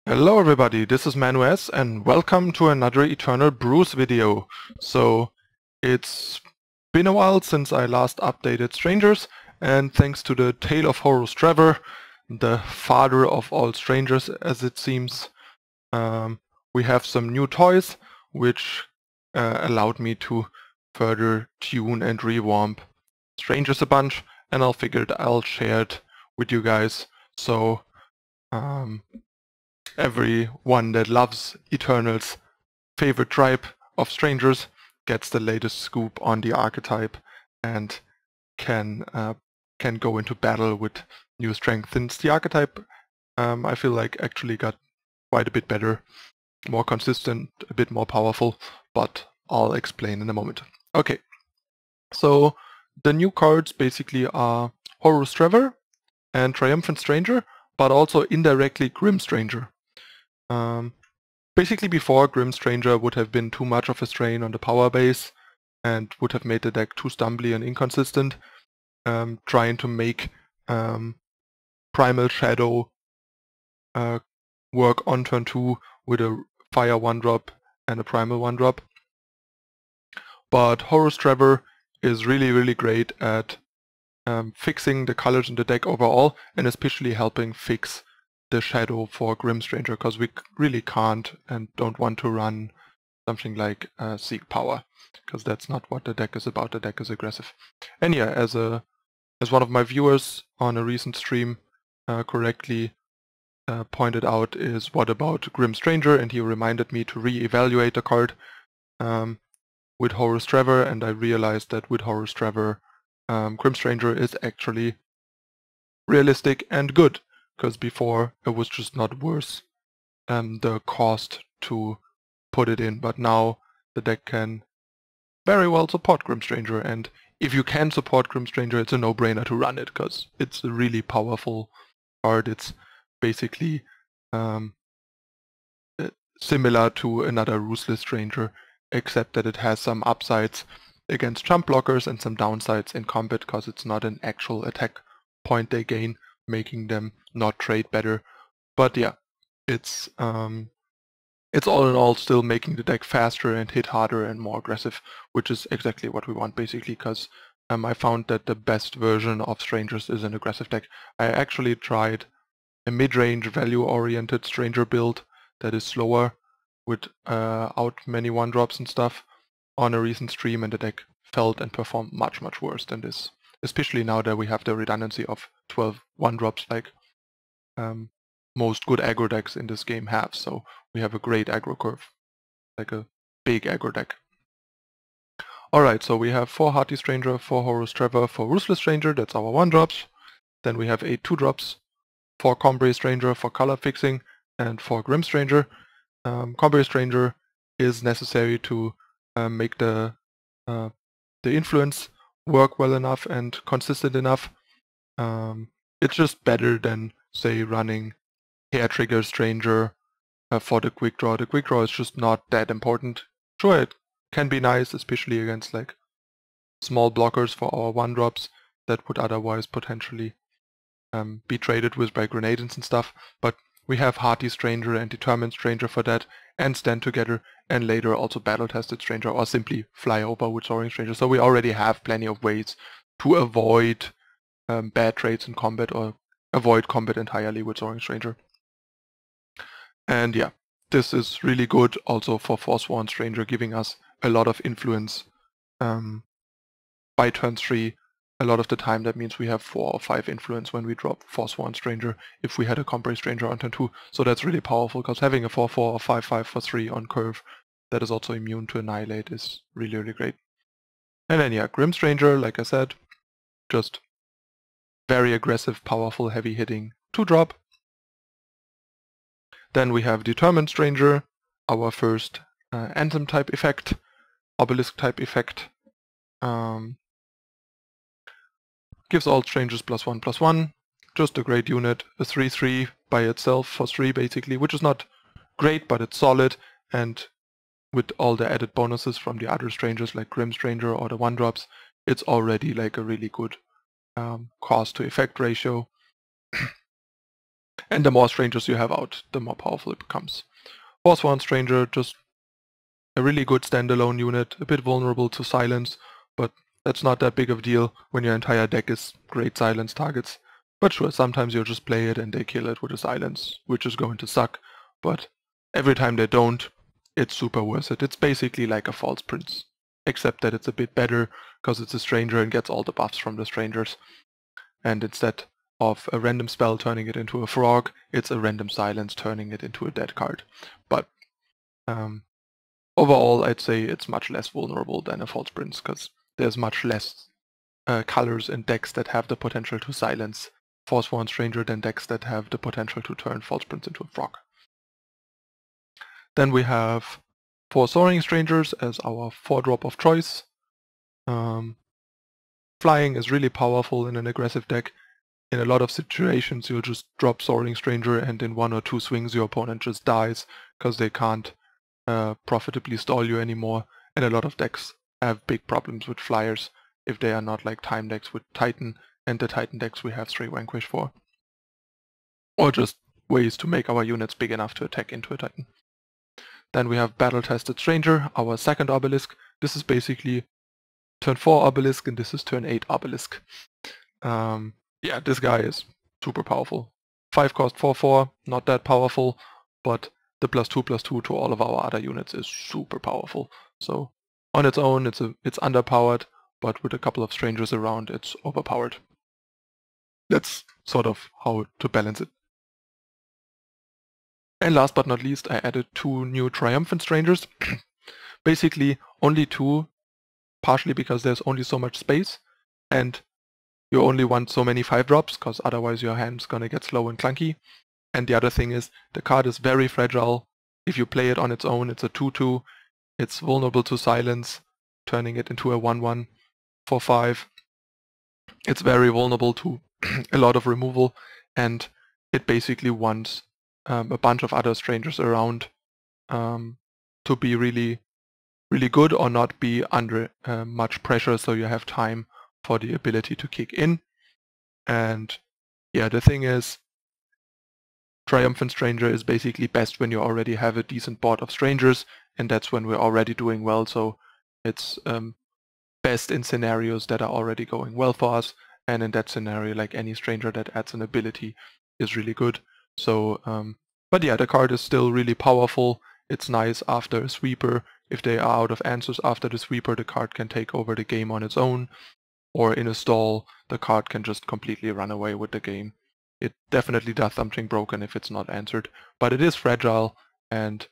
Hello everybody, this is ManuS and welcome to another Eternal Brews video. So it's been a while since I last updated Strangers, and thanks to the Tale of Horus Traver, the father of all strangers as it seems, we have some new toys which allowed me to further tune and revamp Strangers a bunch, and I figured I'll share it with you guys. So everyone that loves Eternal's favorite tribe of strangers gets the latest scoop on the archetype and can go into battle with new strength. Since the archetype, I feel like actually got quite a bit better, more consistent, a bit more powerful, but I'll explain in a moment. Okay, so the new cards basically are Horus Traver and Triumphant Stranger, but also indirectly Grim Stranger. Basically before, Grim Stranger would have been too much of a strain on the power base and would have made the deck too stumbly and inconsistent, trying to make Primal Shadow work on turn 2 with a Fire 1-drop and a Primal 1-drop. But Horus Traver is really great at fixing the colors in the deck overall, and especially helping fix the shadow for Grim Stranger, because we really can't and don't want to run something like Seek Power, because that's not what the deck is about. The deck is aggressive. And yeah, as one of my viewers on a recent stream correctly pointed out, is what about Grim Stranger, and he reminded me to re-evaluate the card with Horus Traver, and I realized that with Horus Traver, Grim Stranger is actually realistic and good, because before it was just not worth the cost to put it in, but now the deck can very well support Grim Stranger, and if you can support Grim Stranger, it's a no-brainer to run it, because it's a really powerful card. It's basically similar to another Ruthless Stranger, except that it has some upsides against jump blockers and some downsides in combat, because it's not an actual attack point they gain, making them not trade better. But yeah, it's all in all still making the deck faster and hit harder and more aggressive, which is exactly what we want basically, because I found that the best version of Strangers is an aggressive deck. I actually tried a mid-range value-oriented Stranger build that is slower without many 1-drops and stuff on a recent stream, and the deck felt and performed much worse than this. Especially now that we have the redundancy of 12 1-drops like most good aggro decks in this game have. So we have a great aggro curve, like a big aggro deck. Alright, so we have 4 Hearty Stranger, 4 Horus Traver, 4 Ruthless Stranger, that's our 1-drops. Then we have 8 2-drops, 4 Combrei Stranger for color fixing, and 4 Grim Stranger. Combrei Stranger is necessary to make the influence work well enough and consistent enough. It's just better than, say, running Hair Trigger Stranger for the quick draw. The quick draw is just not that important. Sure, it can be nice, especially against like small blockers for our 1-drops that would otherwise potentially be traded with by grenades and stuff, but we have Hearty Stranger and Determined Stranger for that, and Stand Together, and later also Battle Tested Stranger, or simply Fly Over with Soaring Stranger. So we already have plenty of ways to avoid bad trades in combat, or avoid combat entirely with Soaring Stranger. And yeah, this is really good also for Forsworn Stranger, giving us a lot of influence by turn 3. A lot of the time that means we have 4 or 5 influence when we drop Forsworn Stranger if we had a Combrei Stranger on turn 2. So that's really powerful, because having a 4/4 or 5/5 for 3 on curve that is also immune to Annihilate is really great. And then yeah, Grim Stranger, like I said, just very aggressive, powerful, heavy hitting 2-drop. Then we have Determined Stranger, our first Anthem type effect, Obelisk type effect. Gives all strangers +1/+1, just a great unit, a 3/3 by itself for 3 basically, which is not great, but it's solid, and with all the added bonuses from the other strangers like Grim Stranger or the 1-drops, it's already like a really good cost to effect ratio. And the more strangers you have out, the more powerful it becomes. Forsworn Stranger, just a really good standalone unit, a bit vulnerable to silence, but that's not that big of a deal when your entire deck is great silence targets. But sure, sometimes you'll just play it and they kill it with a silence, which is going to suck, but every time they don't, it's super worth it. It's basically like a False Prince, except that it's a bit better because it's a stranger and gets all the buffs from the strangers. And instead of a random spell turning it into a frog, it's a random silence turning it into a dead card. But overall, I'd say it's much less vulnerable than a False Prince, because there's much less colors in decks that have the potential to silence Forsworn Stranger than decks that have the potential to turn False Prince into a frog. Then we have 4 Soaring Strangers as our 4-drop of choice. Flying is really powerful in an aggressive deck. In a lot of situations you'll just drop Soaring Stranger and in 1 or 2 swings your opponent just dies because they can't profitably stall you anymore, and a lot of decks have big problems with flyers if they are not like time decks with Titan, and the Titan decks we have 3 Vanquish for. Or just ways to make our units big enough to attack into a Titan. Then we have Battle-Tested Stranger, our 2nd Obelisk. This is basically turn 4 Obelisk and this is turn 8 Obelisk. Yeah, this guy is super powerful. 5 cost 4/4, not that powerful, but the +2/+2 to all of our other units is super powerful. So on its own it's underpowered, but with a couple of strangers around it's overpowered. That's sort of how to balance it. And last but not least, I added 2 new Triumphant Strangers. Basically only 2, partially because there's only so much space, and you only want so many 5-drops, because otherwise your hand's gonna get slow and clunky. And the other thing is, the card is very fragile. If you play it on its own, it's a 2/2. It's vulnerable to silence, turning it into a 1/1 for 5. It's very vulnerable to a lot of removal, and it basically wants a bunch of other strangers around to be really good or not be under much pressure, so you have time for the ability to kick in. And yeah, the thing is, Triumphant Stranger is basically best when you already have a decent board of strangers, and that's when we're already doing well, so it's best in scenarios that are already going well for us, and in that scenario, like any stranger that adds an ability is really good. So, but yeah, the card is still really powerful. It's nice after a sweeper. If they are out of answers after the sweeper, the card can take over the game on its own, or in a stall, the card can just completely run away with the game. It definitely does something broken if it's not answered, but it is fragile, and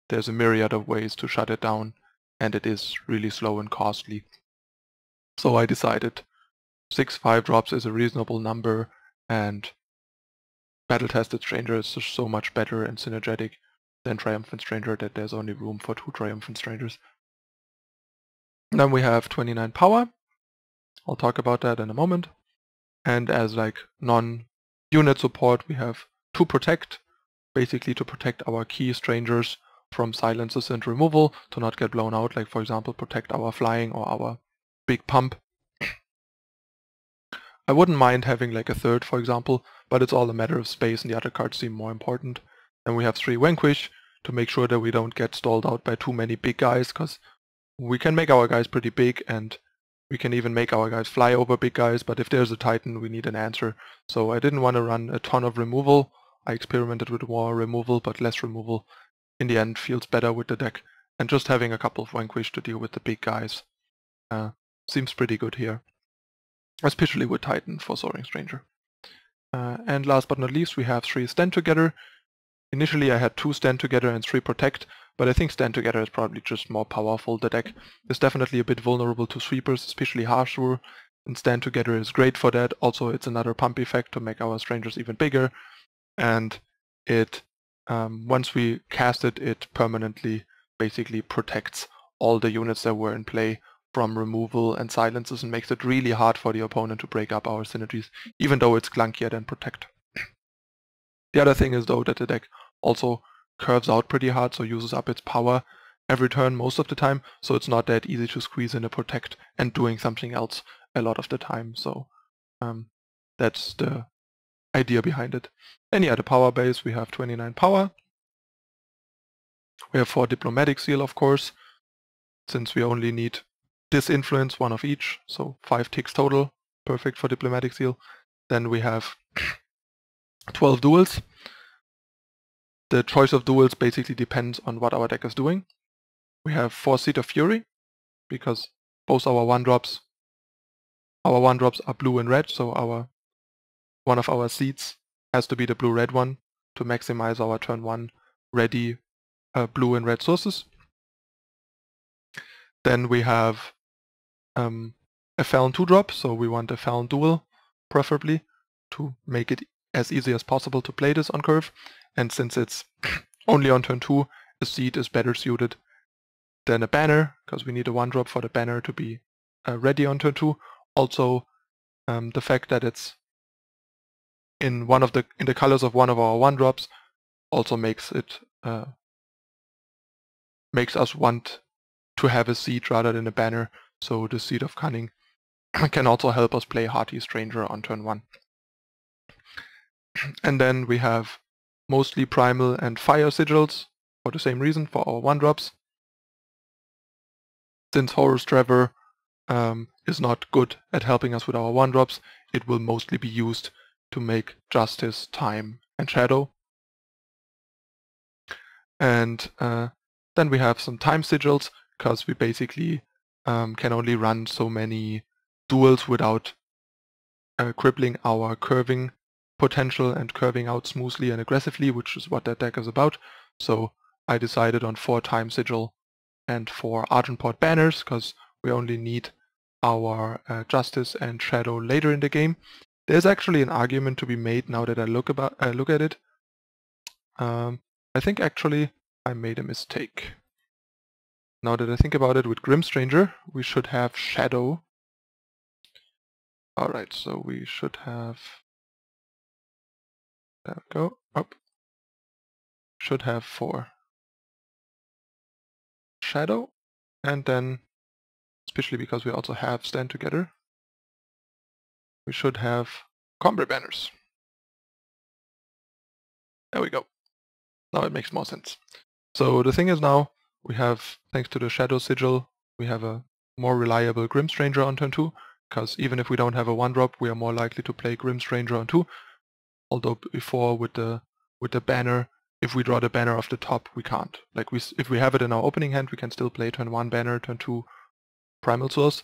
there's a myriad of ways to shut it down, and it is really slow and costly. So I decided 6 5-drops is a reasonable number, and Battle-Tested Stranger is just so much better and synergetic than Triumphant Stranger that there's only room for 2 Triumphant Strangers. Then we have 29 power. I'll talk about that in a moment. And as like non-unit support, we have 2 protect, basically to protect our key strangers from silences and removal, to not get blown out, like for example protect our flying or our big pump. I wouldn't mind having like a 3rd, for example, but it's all a matter of space and the other cards seem more important. And we have 3 Vanquish to make sure that we don't get stalled out by too many big guys, because we can make our guys pretty big and we can even make our guys fly over big guys, but if there's a Titan we need an answer. So I didn't want to run a ton of removal. I experimented with more removal, but less removal in the end feels better with the deck, and just having a couple of Vanquish to deal with the big guys seems pretty good here, especially with Titan for Soaring Stranger. And last but not least, we have 3 Stand Together. Initially I had 2 Stand Together and 3 Protect, but I think Stand Together is probably just more powerful. The deck is definitely a bit vulnerable to sweepers, especially Harshur, and Stand Together is great for that. Also, it's another pump effect to make our strangers even bigger, and it once we cast it, it permanently basically protects all the units that were in play from removal and silences, and makes it really hard for the opponent to break up our synergies, even though it's clunkier than Protect. The other thing is though that the deck also curves out pretty hard, so uses up its power every turn most of the time, so it's not that easy to squeeze in a Protect and doing something else a lot of the time. So that's the idea behind it. Any other power base, we have 29 power. We have 4 diplomatic seal, of course, since we only need this influence, 1 of each, so 5 ticks total, perfect for diplomatic seal. Then we have 12 duels. The choice of duels basically depends on what our deck is doing. We have 4 Seed of Fury, because both our 1-drops are blue and red, so one of our seeds has to be the blue-red one to maximize our turn 1 ready blue and red sources. Then we have a Felon 2-drop, so we want a Felon duel, preferably, to make it as easy as possible to play this on curve. And since it's only on turn 2, a seed is better suited than a banner, because we need a 1-drop for the banner to be ready on turn 2. Also, the fact that it's in the colors of one of our 1-drops also makes us want to have a seed rather than a banner, so the Seed of Cunning can also help us play Hearty Stranger on turn 1. And then we have mostly Primal and Fire Sigils for the same reason, for our 1-drops. Since Horus Traver is not good at helping us with our 1-drops, it will mostly be used to make Justice, Time, and Shadow. And then we have some Time Sigils, because we basically can only run so many duels without crippling our curving potential and curving out smoothly and aggressively, which is what that deck is about. So I decided on 4 Time Sigil and 4 Argentport banners, because we only need our Justice and Shadow later in the game. There's actually an argument to be made now that I look at it. I think actually I made a mistake. Now that I think about it, with Grim Stranger, we should have Shadow. Alright, so we should have... There we go. Up. Should have 4 Shadow, and then, especially because we also have Stand Together, we should have Combrei banners. There we go. Now it makes more sense. So the thing is now, we have, thanks to the Shadow Sigil, we have a more reliable Grim Stranger on turn 2, because even if we don't have a 1-drop, we are more likely to play Grim Stranger on 2. Although before with the banner, if we draw the banner off the top, we can't. Like if we have it in our opening hand, we can still play turn 1 banner, turn 2 Primal Source.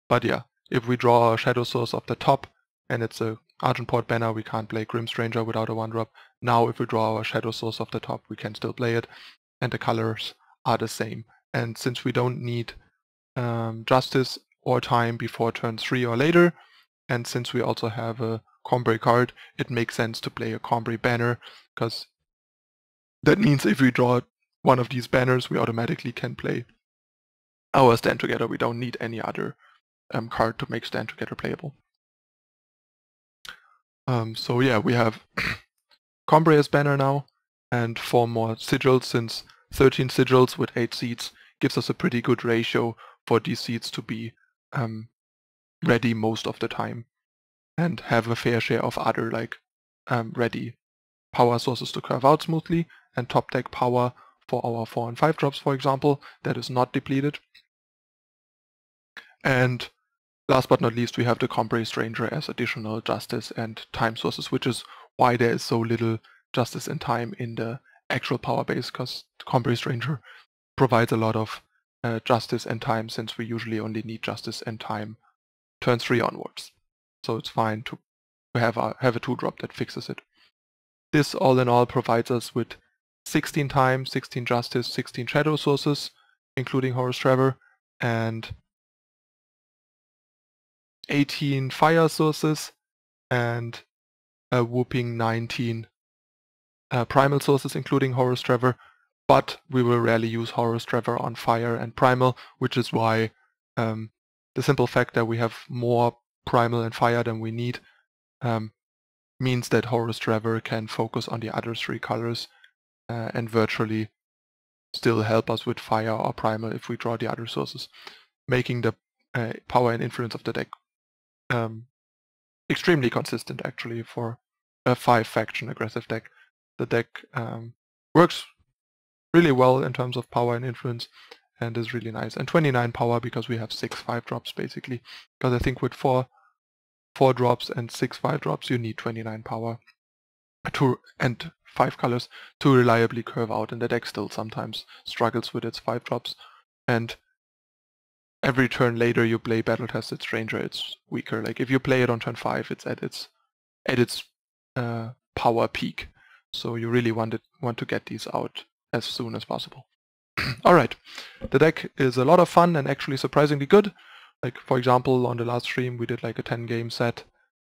But yeah, if we draw a Shadow Source off the top and it's a Argentport banner, we can't play Grim Stranger without a 1-drop. Now if we draw our Shadow Source off the top, we can still play it, and the colors are the same. And since we don't need Justice or Time before turn 3 or later, and since we also have a Combrei card, it makes sense to play a Combrei banner, because that means if we draw one of these banners, we automatically can play our Stand Together. We don't need any other card to make Stand Together playable. So yeah, we have Combrei as banner now, and 4 more sigils, since 13 sigils with 8 seeds gives us a pretty good ratio for these seeds to be ready most of the time, and have a fair share of other like ready power sources to curve out smoothly, and top deck power for our 4 and 5 drops, for example, that is not depleted. And last but not least, we have the Combrei Stranger as additional Justice and Time sources, which is why there is so little Justice and Time in the actual power base, because the Combrei Stranger provides a lot of Justice and Time, since we usually only need Justice and Time turn 3 onwards. So it's fine to have a 2-drop that fixes it. This all in all provides us with 16 Time, 16 Justice, 16 Shadow sources, including Horus Traver, and 18 Fire sources, and a whooping 19 Primal sources, including Horus Traver. But we will rarely use Horus Traver on Fire and Primal, which is why the simple fact that we have more Primal and Fire than we need means that Horus Traver can focus on the other 3 colors and virtually still help us with Fire or Primal if we draw the other sources, making the power and influence of the deck extremely consistent, actually, for a 5-faction aggressive deck. The deck works really well in terms of power and influence, and is really nice. And 29 power because we have 6 5-drops basically. Because I think with 4 drops and 6 5-drops you need 29 power and 5 colors to reliably curve out, and the deck still sometimes struggles with its 5-drops. And every turn later you play Battle Tested Stranger, it's weaker. Like if you play it on turn 5, it's at its power peak. So you really want to get these out as soon as possible. Alright, the deck is a lot of fun and actually surprisingly good. Like for example, on the last stream we did like a 10-game set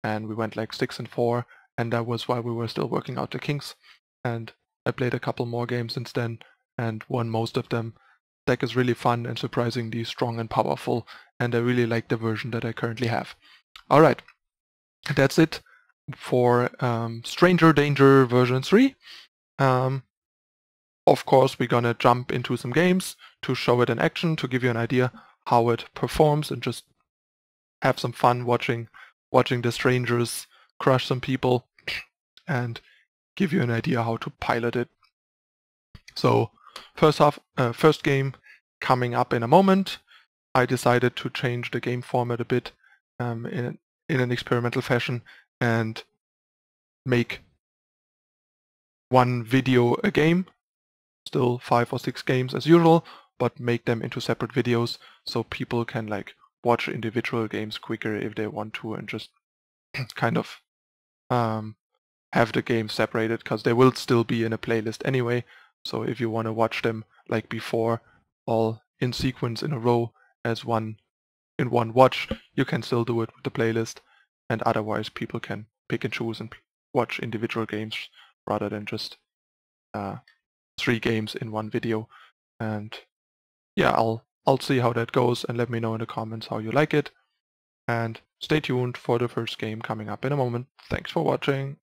and we went like 6-4, and that was while we were still working out the kinks. And I played a couple more games since then and won most of them. Deck is really fun and surprisingly strong and powerful, and I really like the version that I currently have. Alright, that's it for Stranger Danger version 3. Of course, we're gonna jump into some games to show it in action, to give you an idea how it performs, and just have some fun watching the strangers crush some people and give you an idea how to pilot it. So first game coming up in a moment. I decided to change the game format a bit in an experimental fashion and make one video a game. Still 5 or 6 games as usual, but make them into separate videos so people can like watch individual games quicker if they want to, and just kind of have the games separated, because they will still be in a playlist anyway. So if you want to watch them like before, all in sequence in a row as one watch, you can still do it with the playlist, and otherwise people can pick and choose and watch individual games rather than just 3 games in one video. And yeah, I'll see how that goes, and let me know in the comments how you like it. And stay tuned for the first game coming up in a moment. Thanks for watching.